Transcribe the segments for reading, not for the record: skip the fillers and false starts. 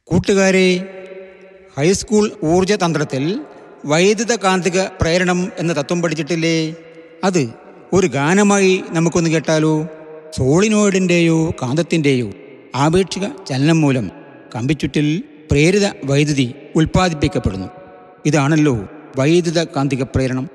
കൂട്ടുകാരെ, ഹൈസ്കൂൾ ഊർജതന്ത്രത്തിൽ വൈദ്യുത കാന്തിക പ്രേരണം എന്ന തത്വം പഠിച്ചിട്ടില്ലേ? അത് ഒരു ഗാനമായി നമുക്കൊന്ന് കേട്ടാലോ? സോളിനോയിഡിൻ്റെയോ കാന്തത്തിൻ്റെയോ ആപേക്ഷിക ചലനം മൂലം കമ്പിച്ചുറ്റിൽ പ്രേരിത വൈദ്യുതി ഉൽപ്പാദിപ്പിക്കപ്പെടുന്നു. ഇതാണല്ലോ വൈദ്യുത കാന്തിക പ്രേരണം.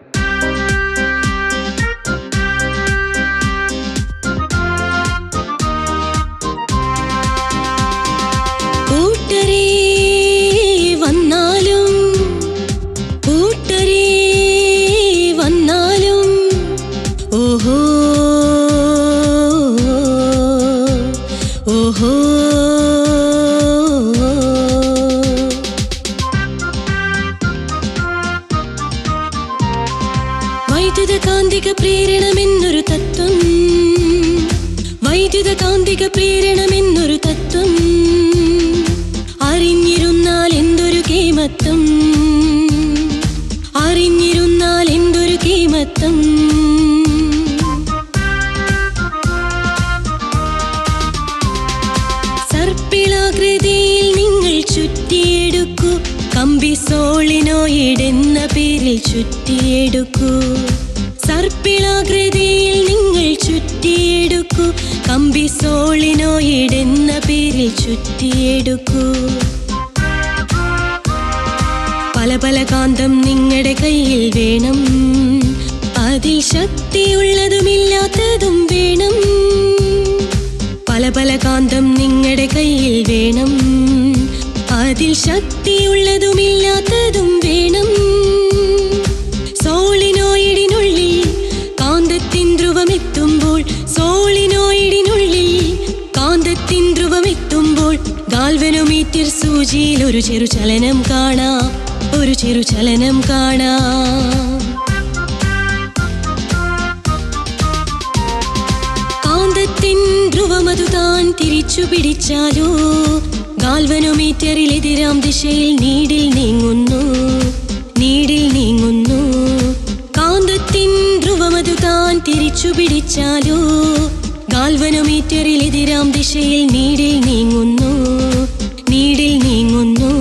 വൈദ്യുത കാന്തിക പ്രേരണമെന്നൊരു തത്വം, വൈദ്യുത കാന്തിക പ്രേരണമെന്നൊരു തത്വം അറിഞ്ഞിരുന്നാൽ എന്തൊരു കേമത്വം, അറിഞ്ഞിരുന്നാൽ എന്തൊരു കേമത്വം. സർപ്പിളാകൃതിയിൽ നിങ്ങൾ ചുറ്റിയെടുക്കൂ, കമ്പി സോളിനോയിഡ് എന്ന പേരിൽ ചുറ്റിയെടുക്കൂ. സർപ്പിളാകൃതിയിൽ നിങ്ങൾ ചുറ്റിയെടുക്കൂ, കമ്പി സോളിനോയിഡ് എന്ന പേരിൽ ചുറ്റിയെടുക്കൂ. പല പല കാന്തം നിങ്ങളുടെ കയ്യിൽ വേണം, അതിൽ ശക്തിയുള്ളതുമില്ലാത്തതും വേണം. പല പല കാന്തം നിങ്ങളുടെ കയ്യിൽ വേണം, അതിൽ ശക്തിയുള്ളതുമില്ലാത്തതും വേണം. സോളിനോയിഡിനുള്ളിൽ കാന്തത്തിൻ ധ്രുവമെത്തുമ്പോൾ, സോളിനോയിഡിനുള്ളിൽ കാന്തത്തിൻ ധ്രുവമെത്തുമ്പോൾ ഗാൽവനോമീറ്റർ സൂചിയിൽ ഒരു ചെറു ചലനം കാണാം, ഒരു ചെറു ചലനം കാണാം. കാന്തത്തിൻ ധ്രുവമതു താൻ തിരിച്ചു പിടിച്ചാലോ ഗാൽവനോമീറ്ററിൽ എതിരാം ദിശയിൽ നീഡിൽ നീങ്ങുന്നു, നീഡിൽ നീങ്ങുന്നു. കാന്തത്തിൻ ധ്രുവമതു താൻ തിരിച്ചു പിടിച്ചാലോ ഗാൽവനോമീറ്ററിൽ എതിരാം ദിശയിൽ നീഡിൽ നീങ്ങുന്നു, നീഡിൽ നീങ്ങുന്നു.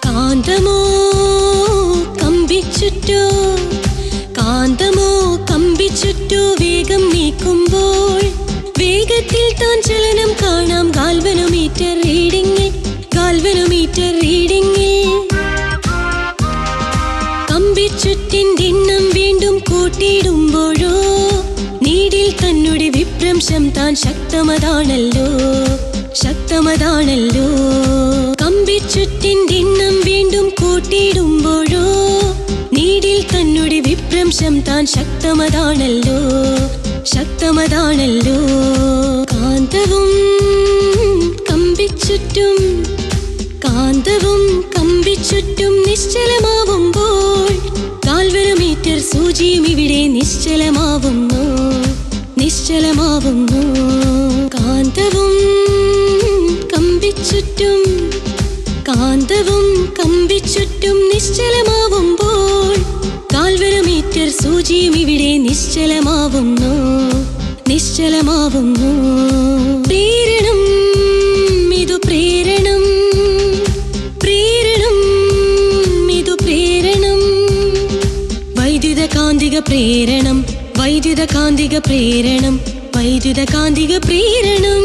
കാന്തമോ കമ്പിച്ചുറ്റോ, കാന്തമോ കമ്പിച്ചുറ്റോ വേഗം നീക്കുമ്പോൾ വേഗത്തിൽ താൻ ചലനം കാണാം ഗാൽവനോമീറ്റർ റീഡിങ്ങിൽ, ഗാൽവനോമീറ്റർ റീഡിങ്ങിൽ. കമ്പിച്ചുറ്റിൻ്റെ എണ്ണം വീണ്ടും കൂട്ടിയിടുമ്പോഴോ നീഡിൽ തന്നുടെ വിഭ്രംശം താൻ ശക്തമതാണല്ലോ, ശക്തമതാണല്ലോ. കമ്പിച്ചുറ്റിൻ്റെ എണ്ണം വീണ്ടും കൂട്ടിയിടുമ്പോഴോ നീഡിൽ തന്നുടെ വിഭ്രംശം താൻ ശക്തമതാണല്ലോ, ശക്തമതാണല്ലോ. കാന്തവും കമ്പിച്ചുറ്റും, കാന്തവും കമ്പിച്ചുറ്റും നിശ്ചലമാവുമ്പോൾ ഗാൽവനോമീറ്റർ സൂചിയും ഇവിടെ നിശ്ചലമാവുന്നു, നിശ്ചലമാവുന്നു. കാന്തവും കമ്പിച്ചുറ്റും, കാന്തവും കമ്പിച്ചുറ്റും നിശ്ചലമാവുമ്പോൾ ഗാൽവനോമീറ്റർ സൂചിയും ഇവിടെ നിശ്ചലമാവുന്നു, നിശ്ചലമാവുന്നു. പ്രേരണം ഇതു പ്രേരണം, പ്രേരണം ഇതു പ്രേരണം. വൈദ്യുത കാന്തിക പ്രേരണം, വൈദ്യുത കാന്തിക പ്രേരണം, വൈദ്യുത കാന്തിക പ്രേരണം.